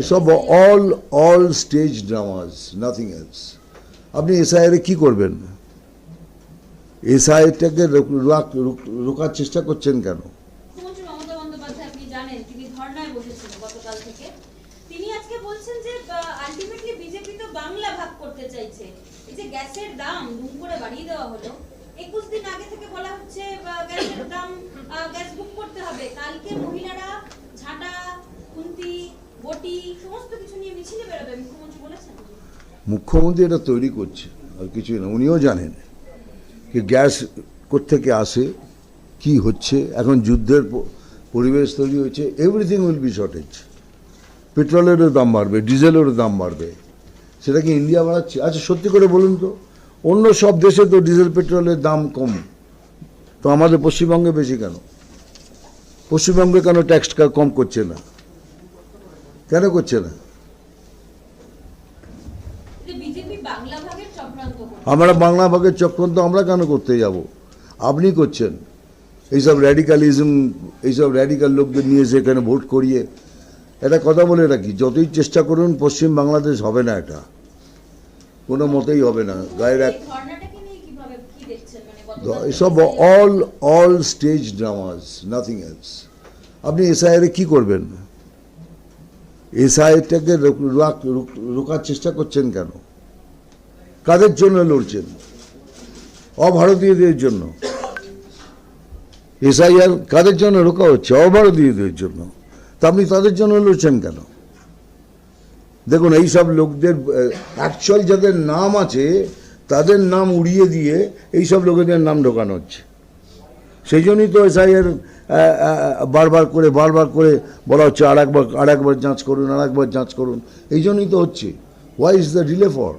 এসব all stage dramas, nothing else. আপনি SIR কি করবেন? এসআইআরটাকে রোকার চেষ্টা করছেন কেন? মুখ্যমন্ত্রী মমতা বন্দ্যোপাধ্যায়, আপনি জানেন, তিনি ধর্নায় বসেছেন গতকাল থেকে। তিনি আজকে বলছেন যে আলটিমেটলি বিজেপি তো বাংলা ভাগ করতে চাইছে। এই যে গ্যাসের দাম দুম করে বাড়িয়ে দেওয়া হলো, 21 দিন আগে থেকে বলা হচ্ছে গ্যাসের দাম, গ্যাস বুক করতে হবে। কালকে মহিলারা ঝাঁটা, খুন্তি, বটি সমস্ত কিছু নিয়ে মিছিলে বেরোবে, মুখ্যমন্ত্রী বলেছেন। মুখ্যমন্ত্রী এটা তৈরি করছে, আর কিছুই না। উনিও জানেন যে গ্যাস কোত্থেকে আসে, কি হচ্ছে। এখন যুদ্ধের পরিবেশ তৈরি হয়েছে, এভরিথিং উইল বি শর্টেজ। পেট্রোলেরও দাম বাড়বে, ডিজেলেরও দাম বাড়বে। সেটা কি ইন্ডিয়া বাড়াচ্ছে? আচ্ছা সত্যি করে বলুন তো, অন্য সব দেশে তো ডিজেল পেট্রোলের দাম কম, তো আমাদের পশ্চিমবঙ্গে বেশি কেন? পশ্চিমবঙ্গে কেন ট্যাক্স কম করছে না? কেন করছে না? আমরা বাংলা ভাগের চক্রান্ত আমরা কেন করতে যাব? আপনি করছেন। এইসব র্যাডিক্যালিজম, এইসব র্যাডিক্যাল লোকদের নিয়ে সেখানে ভোট করিয়ে এটা কথা বলে রাখি, যতই চেষ্টা করুন পশ্চিম বাংলাদেশ হবে না, এটা কোনো মতেই হবে না। গায়ের এক এসব all stage dramas, nothing else. আপনি এসআইআর কি করবেন? এসআইআরটাকে রোকার চেষ্টা করছেন কেন? কাদের জন্য লড়ছেন? অভারতীয়দের জন্য। এসআইআর কাদের জন্য রোকা হচ্ছে? অভারতীয়দের জন্য। তা আপনি তাদের জন্য লড়ছেন কেন? দেখুন, এইসব লোকদের অ্যাকচুয়াল যাদের নাম আছে তাদের নাম উড়িয়ে দিয়ে এইসব লোকেদের নাম ঢোকানো হচ্ছে। সেই জন্যই তো এসআইআর বারবার করে বলা হচ্ছে আর একবার যাঁচ করুন, আর একবার যাঁচ করুন। এই জন্যই তো হচ্ছে। Why is the delay for?